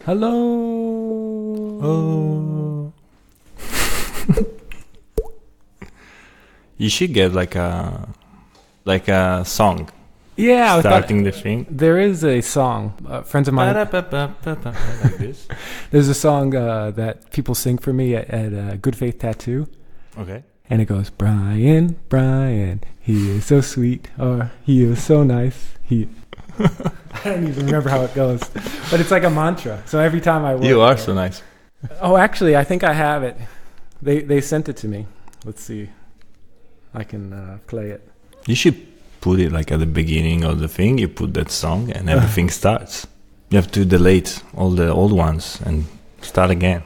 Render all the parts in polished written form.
Hello. Oh. You should get like a song. Yeah, starting the thing. There is a song. Friends of mine. Like this. There's a song that people sing for me at Good Faith Tattoo. Okay. And it goes, Brian, Brian, he is so sweet, or he is so nice. I don't even remember how it goes, but it's like a mantra. So every time I work, you are so nice. Oh, actually, I think I have it. They sent it to me. Let's see. I can play it. You should put it like at the beginning of the thing. You put that song and everything starts. You have to delete all the old ones and start again.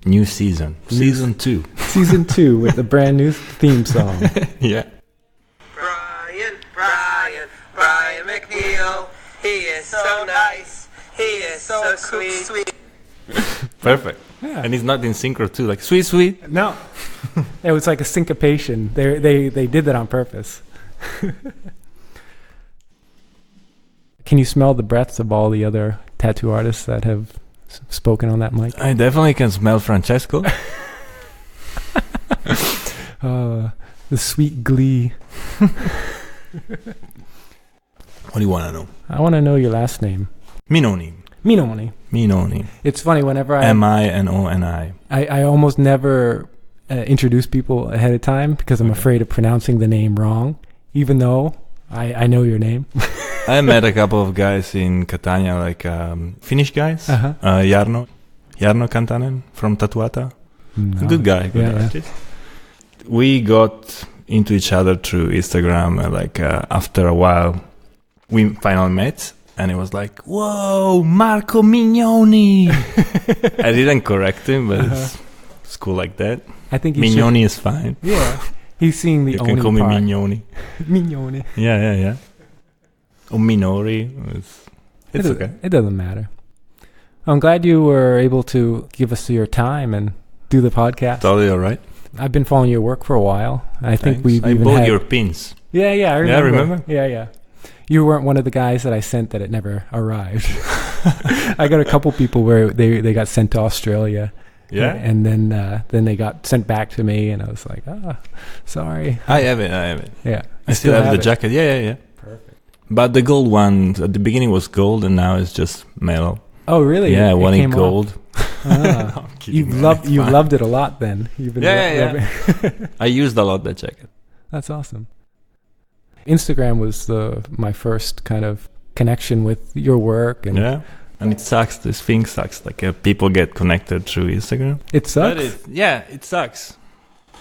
New season. Season 2. Season 2 with a brand new theme song. Yeah. Brian MacNeil. He is so nice. He is so sweet. Perfect. Yeah. And it's not in synchro too, like sweet. No. It was like a syncopation. They did that on purpose. Can you smell the breaths of all the other tattoo artists that have spoken on that mic? I definitely can smell Francesco. The sweet glee. What do you want to know? I want to know your last name. Minoni. It's funny, whenever Minoni. I almost never introduce people ahead of time because I'm afraid of pronouncing the name wrong, even though I know your name. I met a couple of guys in Catania, like Finnish guys. Jarno Kantanen from Tatuata. No. Good guy, good artist. We got into each other through Instagram, and after a while, we finally met, and it was like, "Whoa, Marco Minoni!" I didn't correct him, but it's cool like that. I think Minoni is fine. Yeah, he's seeing the. You can call me Minoni. Minoni. Yeah. Or Minori. It's okay. It doesn't matter. I'm glad you were able to give us your time and do the podcast. Totally all right. I've been following your work for a while. I think we've I bought your pins. Yeah, I remember. Yeah, remember? Yeah. You weren't one of the guys that I sent that it never arrived. I got a couple people where they got sent to Australia. Yeah. And then they got sent back to me, and I was like, sorry. I have it. Yeah. I still have the jacket. Yeah. Perfect. But the gold one at the beginning was gold, and now it's just metal. Oh, really? Yeah, I want it gold. No, you loved it a lot then. You've been yeah. I used a lot that jacket. That's awesome. Instagram was my first kind of connection with your work, and it sucks. This thing sucks. Like people get connected through Instagram. It sucks. It sucks.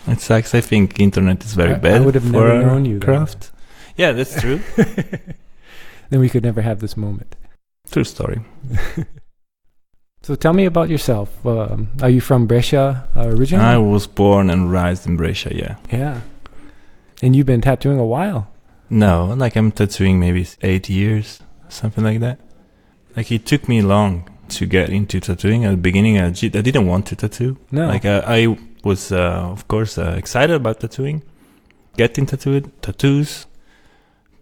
It sucks. I think internet is very bad. I would have never known you. Craft. Yeah, that's true. Then we could never have this moment. True story. So tell me about yourself. Are you from Brescia originally? I was born and raised in Brescia, yeah. Yeah. And you've been tattooing a while. No, I'm tattooing maybe 8 years, something like that. It took me long to get into tattooing. At the beginning, I didn't want to tattoo. No. I was, of course, excited about tattooing, getting tattoos.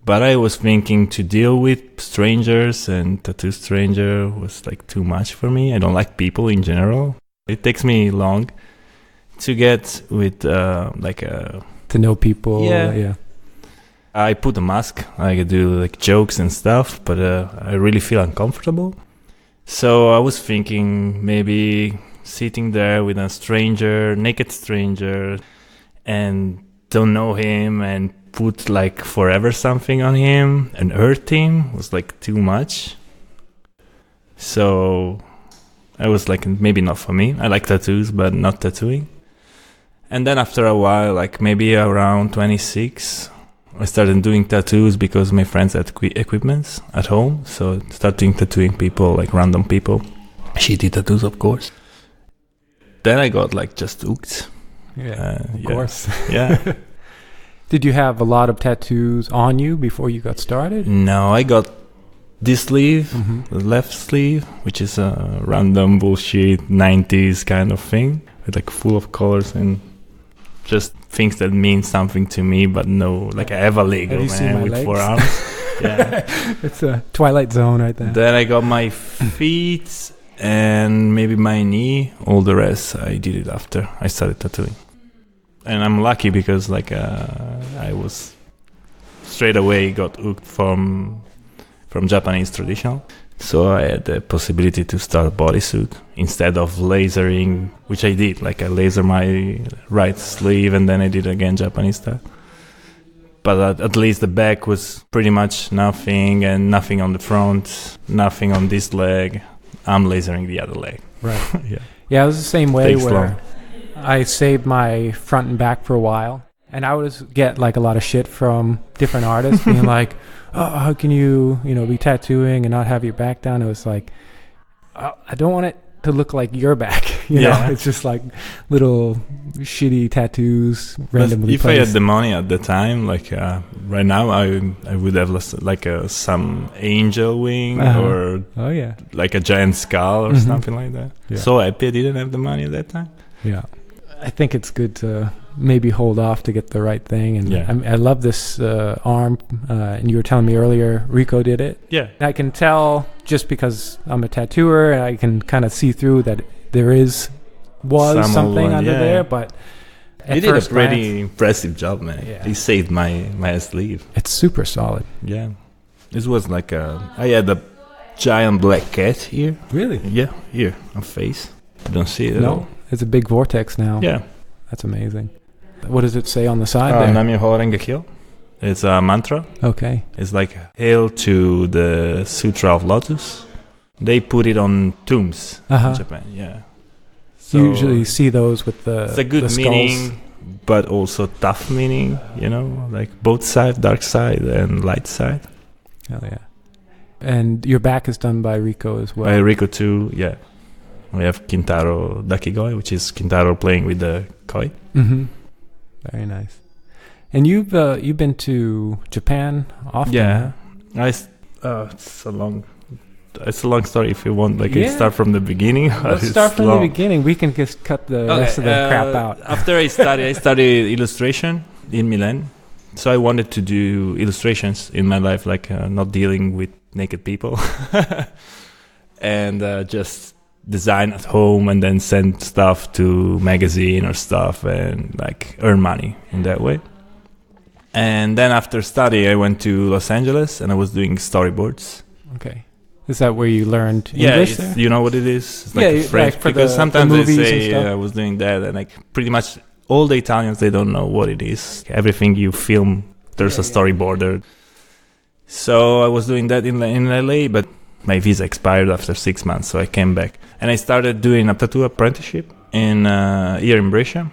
But I was thinking to deal with strangers, and tattoo stranger was too much for me. I don't like people in general. It takes me long to get with to know people. Yeah. I put a mask. I do jokes and stuff, but I really feel uncomfortable. So I was thinking maybe sitting there with a stranger, naked stranger, and don't know him, and put forever something on him and hurt him was too much. So I was maybe not for me. I like tattoos, but not tattooing. And then after a while, maybe around 26, I started doing tattoos because my friends had equipments at home. So I started tattooing people, random people. Shitty tattoos, of course. Then I got just hooked. Yeah, of course. Yeah. Did you have a lot of tattoos on you before you got started? No, I got this sleeve, the left sleeve, which is a random bullshit 90s kind of thing, with full of colors and just things that mean something to me, but no, I have a Lego man with legs? 4 arms. Yeah. It's a Twilight Zone right there. Then I got my feet, and maybe my knee. All the rest I did it after I started tattooing. And I'm lucky because I was straight away got hooked from Japanese traditional. So I had the possibility to start a bodysuit instead of lasering, which I did. Like I laser my right sleeve and then I did again Japanese style. But at least the back was pretty much nothing, and nothing on the front, nothing on this leg. I'm lasering the other leg. Right. Yeah. Yeah, it was the same way Takes where long. I saved my front and back for a while. And I would get like a lot of shit from different artists being like, oh, how can you be tattooing and not have your back down? It was like, I don't want it to look like your back. You know, it's just like little shitty tattoos randomly if placed. I had the money at the time, like right now, I would have like some angel wing or like a giant skull or something like that. Yeah. So happy I didn't have the money at that time. Yeah. I think it's good to maybe hold off to get the right thing. And I love this arm. And you were telling me earlier, Rico did it. Yeah. And I can tell just because I'm a tattooer, and I can kind of see through that there was something under there. But he did a pretty impressive job, man. Yeah. He saved my sleeve. It's super solid. Yeah. This was like I had a giant black cat here. Really? Yeah, here on face. You don't see it at all. It's a big vortex now. Yeah. That's amazing. What does it say on the side there? Namyoho Renge Kyo. It's a mantra. Okay. It's like hail to the Sutra of Lotus. They put it on tombs in Japan. Yeah. So you usually see those with it's a good meaning, but also tough meaning, like both sides, dark side and light side. Hell yeah. And your back is done by Rico as well. By Rico too, yeah. We have Kintaro Dakigoi, which is Kintaro playing with the koi. Mm-hmm. Very nice. And you've been to Japan often? Yeah. It's a long story if you want. Like, I start from the beginning. Let's start from the beginning. We can just cut the rest of the crap out. After I studied illustration in Milan. So I wanted to do illustrations in my life, like not dealing with naked people. And just design at home and then send stuff to magazine or stuff and like earn money in that way. And then after study, I went to Los Angeles and I was doing storyboards. Okay. Is that where you learned English? Yeah, you know what it is? It's like French, like because sometimes they say I was doing that, and like pretty much all the Italians, they don't know what it is. Everything you film, there's a storyboarder. So I was doing that in LA, but my visa expired after 6 months, so I came back. And I started doing a tattoo apprenticeship here in Brescia.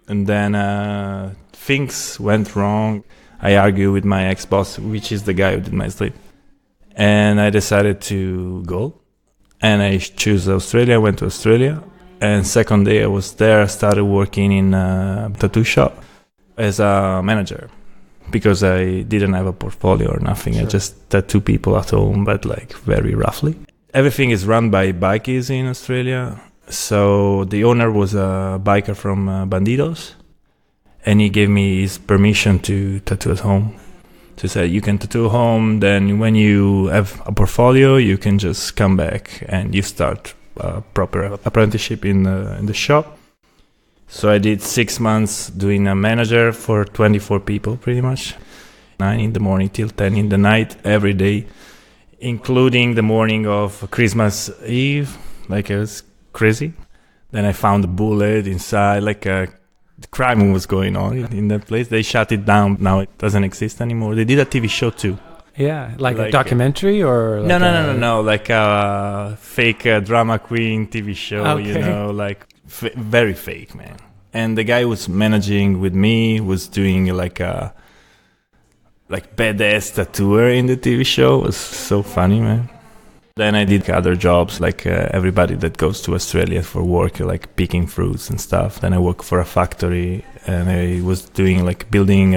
And then things went wrong. I argued with my ex-boss, which is the guy who did my sleeve. And I decided to go. And I chose Australia. I went to Australia. And second day I was there, I started working in a tattoo shop as a manager. Because I didn't have a portfolio or nothing. Sure. I just tattoo people at home, but like very roughly. Everything is run by bikies in Australia. So the owner was a biker from Bandidos. And he gave me his permission to tattoo at home. So he said, you can tattoo home. Then when you have a portfolio, you can just come back and you start a proper apprenticeship in the shop. So I did 6 months doing a manager for 24 people, pretty much. 9 in the morning till 10 in the night, every day, including the morning of Christmas Eve. Like, it was crazy. Then I found a bullet inside, like the crime was going on in that place. They shut it down. Now it doesn't exist anymore. They did a TV show too. Yeah, like a documentary or? Like no. Like a fake drama queen TV show, okay. Like very fake, man. And the guy who was managing with me was doing like a badass tattooer in the TV show. It was so funny, man. Then I did other jobs, like everybody that goes to Australia for work, like picking fruits and stuff. Then I worked for a factory, and I was doing like building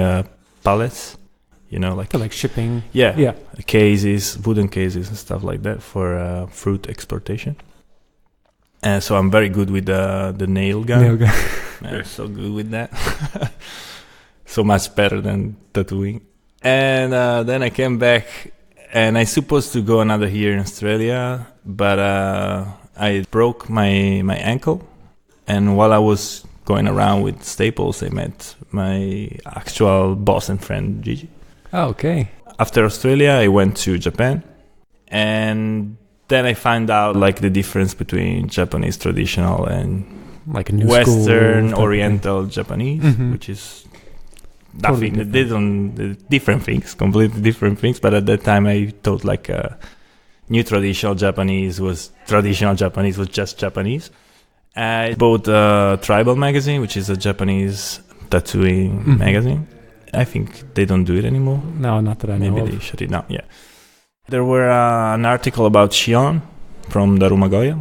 pallets, like shipping. Yeah. Cases, wooden cases and stuff like that for fruit exportation. And so I'm very good with the nail gun. I'm so good with that. So much better than tattooing. And then I came back. And I supposed to go another year in Australia, but I broke my ankle, and while I was going around with staples, I met my actual boss and friend, Gigi. Oh, okay. After Australia, I went to Japan, and then I found out like the difference between Japanese traditional and Like a new Western school Oriental Japanese, which is Totally nothing. They don't different things, completely different things. But at that time, I thought like new traditional Japanese was just Japanese. I bought Tribal magazine, which is a Japanese tattooing magazine. I think they don't do it anymore. No, not that I know. Maybe they shut it down. Yeah. There were an article about Shion from Darumagoya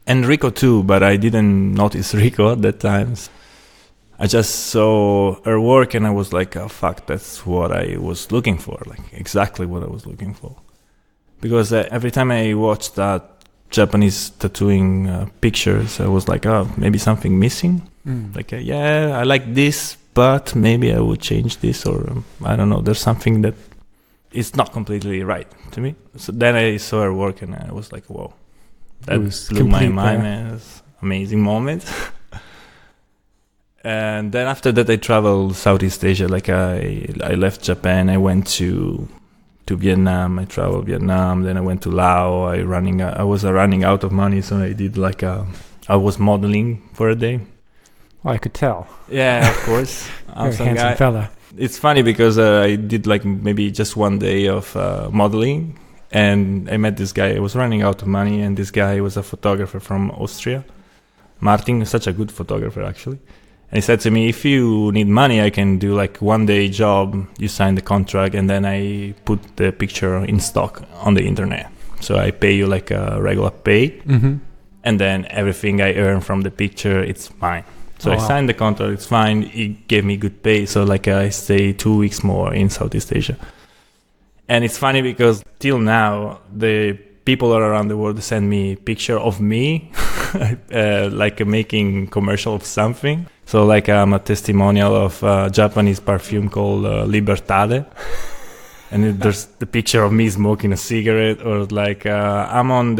and Rico too, but I didn't notice Rico at that time. I just saw her work and I was like, oh, fuck, that's what I was looking for, like exactly what I was looking for. Because every time I watched that Japanese tattooing pictures, I was like, oh, maybe something missing. Like, yeah, I like this, but maybe I would change this, or I don't know, there's something that is not completely right to me. So then I saw her work and I was like, whoa, that blew my mind, man. It was an amazing moment. And then after that, I traveled Southeast Asia. Like I left Japan, I went to Vietnam. I traveled Vietnam. Then I went to Laos. I was running out of money, so I did I was modeling for a day. Oh, I could tell. Yeah, of course. Very handsome fella. It's funny because I did like maybe just one day of modeling, and I met this guy. I was running out of money, and this guy was a photographer from Austria. Martin is such a good photographer, actually. And he said to me, if you need money, I can do like 1 day job. You sign the contract, and then I put the picture in stock on the internet. So I pay you like a regular pay, and then everything I earn from the picture, it's mine. So I signed the contract, it's fine. He gave me good pay. So like I stay 2 weeks more in Southeast Asia. And it's funny because till now, the people all around the world send me picture of me, like making commercial of something. So like I'm a testimonial of a Japanese perfume called Libertade. And there's the picture of me smoking a cigarette, or like I'm on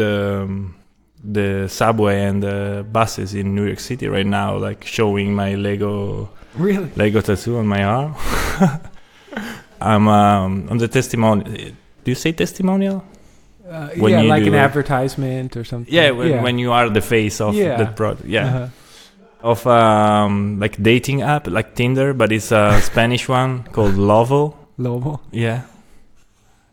the subway and the buses in New York City right now, like showing my Lego tattoo on my arm. I'm on the testimonial. Do you say testimonial? Yeah, like an advertisement or something. Yeah, when you are the face of that product. Yeah. Of like dating app, like Tinder, but it's a Spanish one called Lovo. Yeah.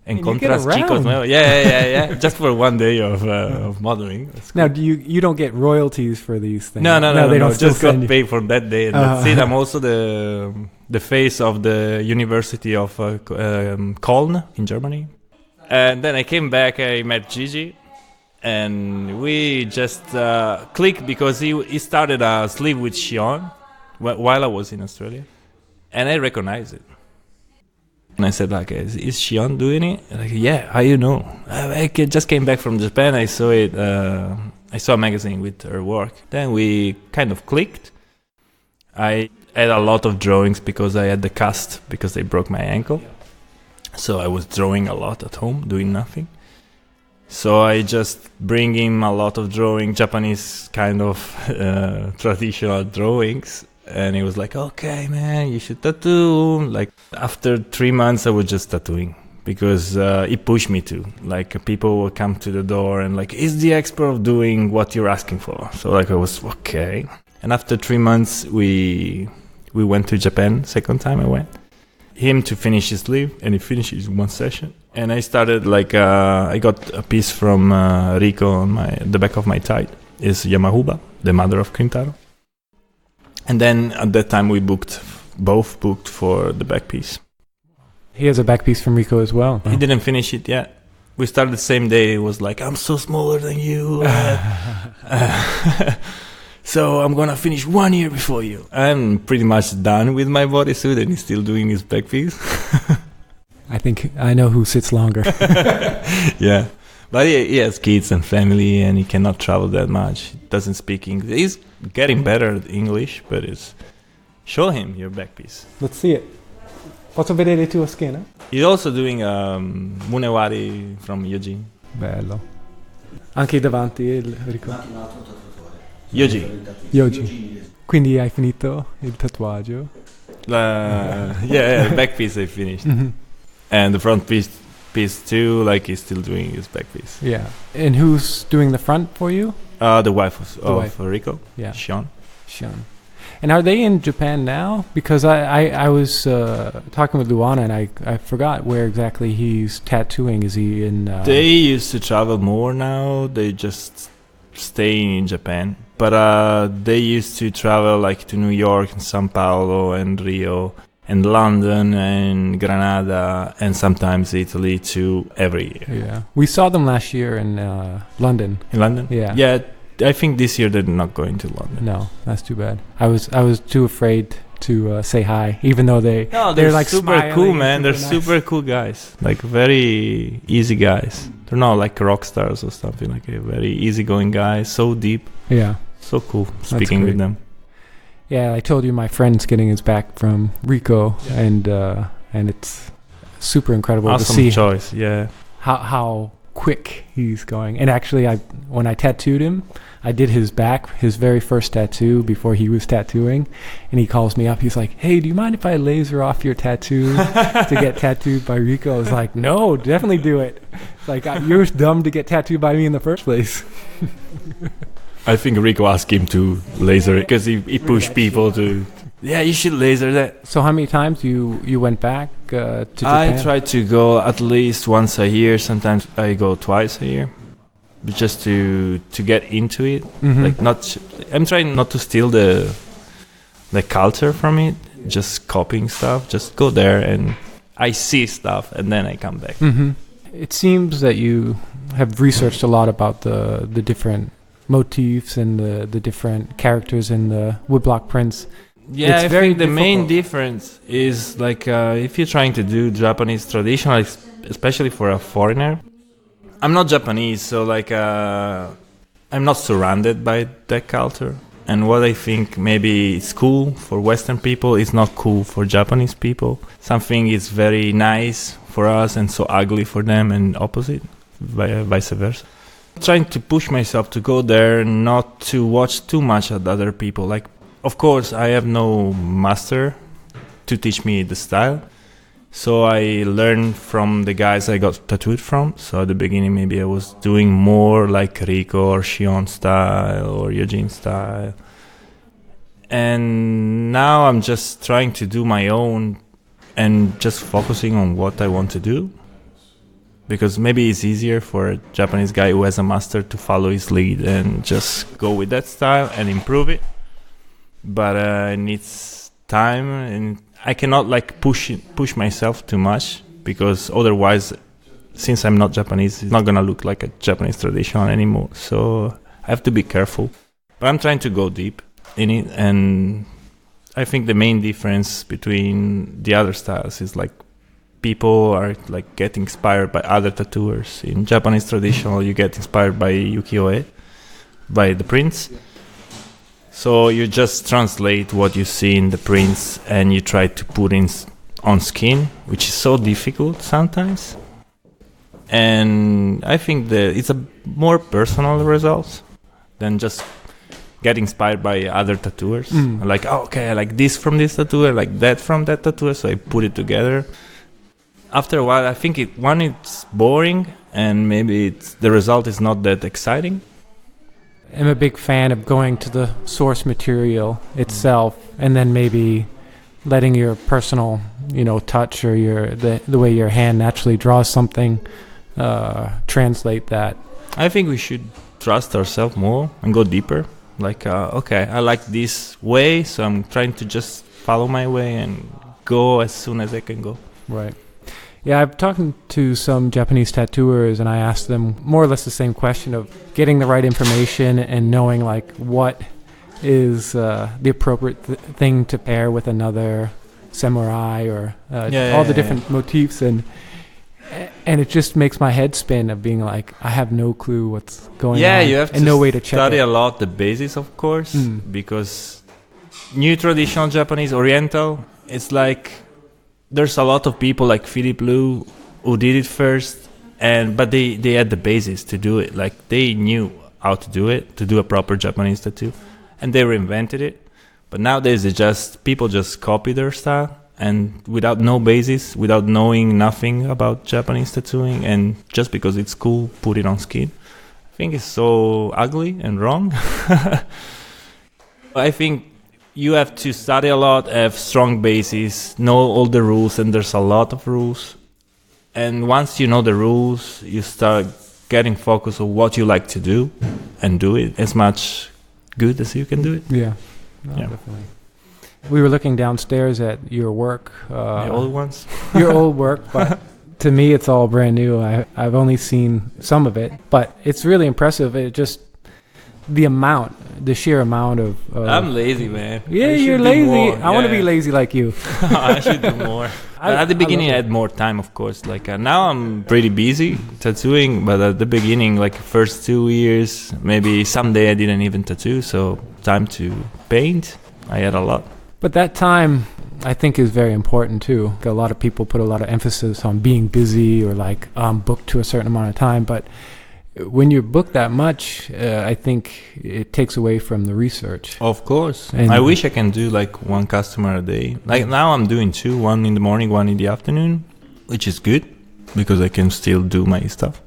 Encontras chicos. Yeah. Just for 1 day of modeling. Cool. Now, do you don't get royalties for these things? No. They don't just got paid for that day. And that's it. I'm also the face of the University of Köln in Germany. And then I came back. I met Gigi, and we just clicked because he started a sleeve with Shion while I was in Australia, and I recognized it. And I said, like, is Shion doing it? Like, yeah, how you know? I just came back from Japan. I saw it. I saw a magazine with her work. Then we kind of clicked. I had a lot of drawings because I had the cast because they broke my ankle. So I was drawing a lot at home, doing nothing. So I just bring him a lot of drawing, Japanese kind of traditional drawings. And he was like, okay, man, you should tattoo. Like after 3 months, I was just tattooing because he pushed me to. Like people will come to the door and like, is the expert of doing what you're asking for? So like I was, okay. And after 3 months, we went to Japan. Second time I went. Him to finish his sleeve, and he finished his one session. And I started like, I got a piece from Rico on the back of my thigh. Is Yamahuba, the mother of Kintaro. And then at that time we both booked for the back piece. He has a back piece from Rico as well. He didn't finish it yet. We started the same day. It was like, I'm so smaller than you. So I'm going to finish 1 year before you. I'm pretty much done with my bodysuit, and he's still doing his back piece. I think I know who sits longer. Yeah. But he has kids and family, and he cannot travel that much. He doesn't speak English. He's getting better at English, but show him your back piece. Let's see it. Posso vedere tua schiena? He's also doing Munewari from Eugene. Bello. Anche davanti il Rico. Anche un altro tatuatore. Yoji. Yoji. Quindi hai finito il tatuaggio? Yeah, back piece I finished. And the front piece too, like he's still doing his back piece. Yeah. And who's doing the front for you? The wife of wife. Rico, Yeah. Sean. And are they in Japan now? Because I was talking with Luana and I forgot where exactly he's tattooing. Is he in... They used to travel more now. They just stay in Japan. But they used to travel like to New York and Sao Paulo and Rio and London and Granada and sometimes Italy too every year. Yeah. We saw them last year in London. In London? Yeah. Yeah, I think this year they're not going to London. No, that's too bad. I was too afraid to say hi, even though they're like super smiling cool, and man. They're nice. super cool guys. Like very easy guys. They're not like rock stars or something. Like a very easygoing guys. So deep. Yeah. So cool speaking with great. them. Yeah, I told you my friend's getting his back from Rico, and it's super incredible Awesome to see choice. Yeah. how quick he's going. And actually, when I tattooed him, I did his back, his very first tattoo before he was tattooing, and he calls me up. He's like, "Hey, do you mind if I laser off your tattoo to get tattooed by Rico?" I was like, "No, definitely do it." It's like, you're dumb to get tattooed by me in the first place. I think Rico asked him to laser it because he pushed people to. Yeah, you should laser that. So how many times you went back to Japan? I try to go at least once a year. Sometimes I go twice a year, but just to get into it. Mhm. Like I'm trying not to steal the culture from it. Just copying stuff. Just go there and I see stuff and then I come back. Mm-hmm. It seems that you have researched a lot about the different motifs and the different characters in the woodblock prints. Yeah, It's I very think the main difficult. difference is like if you're trying to do Japanese traditional, especially for a foreigner. I'm not Japanese, so like I'm not surrounded by that culture. And what I think maybe it's cool for Western people is not cool for Japanese people. Something is very nice for us and so ugly for them, and opposite, vice versa. Trying to push myself to go there, not to watch too much at other people. Like, of course, I have no master to teach me the style. So I learned from the guys I got tattooed from. So at the beginning, maybe I was doing more like Rico or Shion style or Eugene style. And now I'm just trying to do my own and just focusing on what I want to do. Because maybe it's easier for a Japanese guy who has a master to follow his lead and just go with that style and improve it. But it needs time, and I cannot like push myself too much, because otherwise, since I'm not Japanese, it's not gonna look like a Japanese traditional anymore. So I have to be careful. But I'm trying to go deep in it, and I think the main difference between the other styles is like people are like getting inspired by other tattooers. In Japanese traditional, you get inspired by ukiyo-e, by the prints. So you just translate what you see in the prints and you try to put in on skin, which is so difficult sometimes. And I think that it's a more personal result than just get inspired by other tattooers. Like, oh, okay, I like this from this tattooer, I like that from that tattooer, so I put it together. After a while, I think it's boring, and maybe the result is not that exciting. I'm a big fan of going to the source material itself, and then maybe letting your personal, touch or the way your hand naturally draws something, translate that. I think we should trust ourselves more and go deeper. Like, okay, I like this way, so I'm trying to just follow my way and go as soon as I can go. Right. Yeah, I've talked to some Japanese tattooers, and I asked them more or less the same question of getting the right information and knowing like what is the appropriate thing to pair with another samurai or all the different motifs, and it just makes my head spin of being like, I have no clue what's going on. Yeah, you have and to no way to check study it. a lot the basics, of course, because new traditional Japanese Oriental, it's like there's a lot of people like Philip Liu who did it first, but they had the basis to do it. Like they knew how to do it, to do a proper Japanese tattoo, and they reinvented it. But nowadays people just copy their style, and without no basis, without knowing nothing about Japanese tattooing, and just because it's cool, put it on skin. I think it's so ugly and wrong. I think you have to study a lot, have strong basis, know all the rules, and there's a lot of rules. And once you know the rules, you start getting focused on what you like to do and do it as much good as you can do it. Yeah. No, Yeah. definitely. We were looking downstairs at your work. The old ones? Your old work, but to me it's all brand new. I've only seen some of it, but it's really impressive. It just, the sheer amount of... I'm lazy, man. Yeah, I should you're do lazy. more. I want to be lazy like you. I should do more. But at the beginning, I had more time, of course. Like now, I'm pretty busy tattooing. But at the beginning, like first 2 years, maybe someday I didn't even tattoo. So time to paint, I had a lot. But that time, I think, is very important too. A lot of people put a lot of emphasis on being busy or like booked to a certain amount of time. But when you're booked that much, I think it takes away from the research. Of course. And I wish I can do like one customer a day. Like now I'm doing two, one in the morning, one in the afternoon, which is good because I can still do my stuff.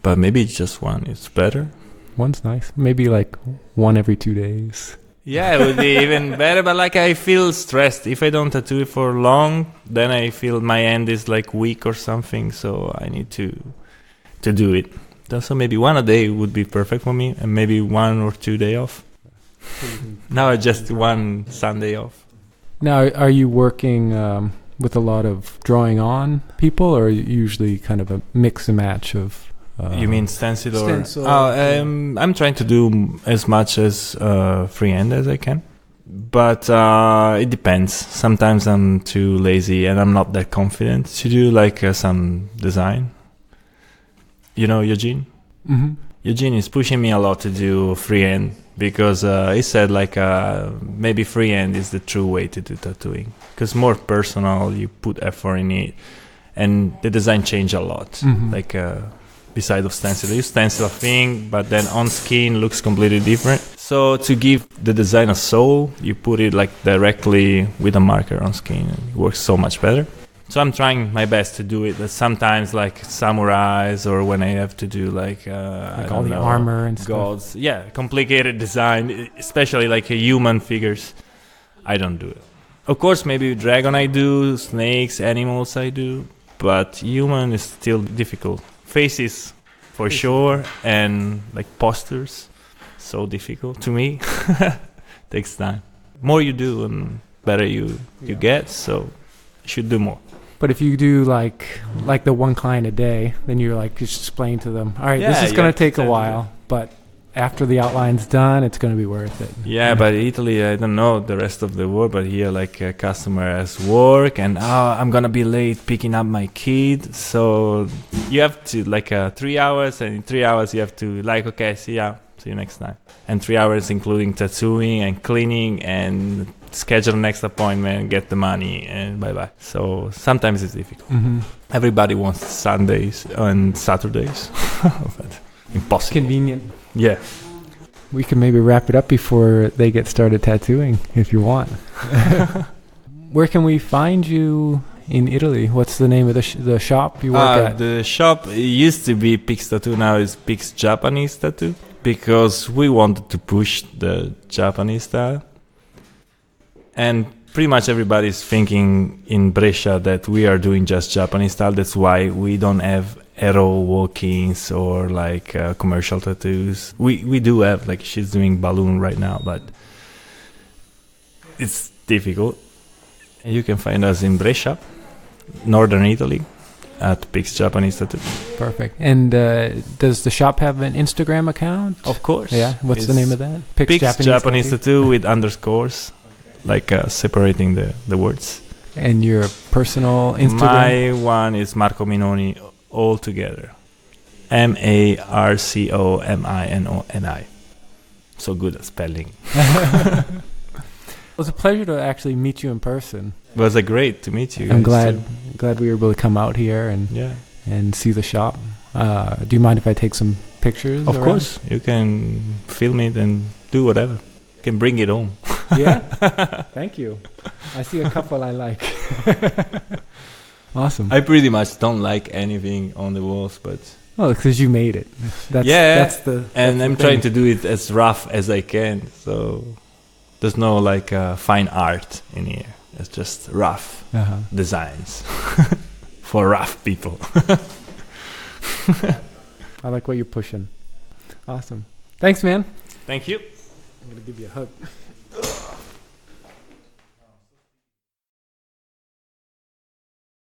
But maybe just one is better. One's nice. Maybe like one every 2 days. Yeah, it would be even better. But like I feel stressed. If I don't tattoo it for long, then I feel my hand is like weak or something. So I need to do it. So maybe one a day would be perfect for me, and maybe 1 or 2 days off. Now I just one Sunday off. Now, are you working with a lot of drawing on people, or usually kind of a mix and match of... You mean stencil or... Stencil. I'm trying to do as much as freehand as I can. But it depends. Sometimes I'm too lazy and I'm not that confident to do like some design. You know Eugene? Mm-hmm. Eugene is pushing me a lot to do freehand because he said like maybe freehand is the true way to do tattooing because more personal, you put effort in it, and the design change a lot. Mm-hmm. Like beside of stencil, you stencil a thing, but then on skin looks completely different. So to give the design a soul, you put it like directly with a marker on skin, and it works so much better. So I'm trying my best to do it. But sometimes like samurais, or when I have to do like all the armor and gods. stuff. Yeah, complicated design, especially like human figures. I don't do it. Of course, maybe dragon I do, snakes, animals I do, but human is still difficult. Faces for sure, and like postures, so difficult to me. Takes time. More you do, and better you get. So should do more. But if you do like the one client a day, then you're like just explain to them, all right, Yeah, this is you going have to take to a tell while, but after the outline's done, it's going to be worth it. Yeah, but Italy, I don't know the rest of the world, but here like a customer has work and I'm gonna be late picking up my kid, so you have to like 3 hours, and in 3 hours you have to like, okay, see you next time. And 3 hours including tattooing and cleaning and schedule next appointment, get the money, and bye-bye. So sometimes it's difficult. Mm-hmm. Everybody wants Sundays and Saturdays, but impossible. Convenient. Yeah. We can maybe wrap it up before they get started tattooing, if you want. Where can we find you in Italy? What's the name of the shop you work at? The shop used to be Pix Tattoo, now is Pix Japanese Tattoo, because we wanted to push the Japanese style. And pretty much everybody's thinking in Brescia that we are doing just Japanese style. That's why we don't have arrow walk-ins or like commercial tattoos. We do have, like she's doing balloon right now, but it's difficult. And you can find us in Brescia, northern Italy, at Pix Japanese Tattoo. Perfect. And does the shop have an Instagram account? Of course. Yeah. What's the name of that? Pix Japanese Tattoo with underscores, like separating the words. And your personal Instagram? My one is Marco Minoni, all together. MarcoMinoni. So good at spelling. It was a pleasure to actually meet you in person. It was great to meet you. I'm guys glad we were able to come out here and see the shop. Do you mind if I take some pictures? Of around? course, you can film it and do whatever. You can bring it home. Yeah? Thank you. I see a couple I like. Awesome. I pretty much don't like anything on the walls, but Well, because you made it. And I'm trying to do it as rough as I can. So there's no like fine art in here. It's just rough designs for rough people. I like what you're pushing. Awesome. Thanks, man. Thank you. I'm going to give you a hug.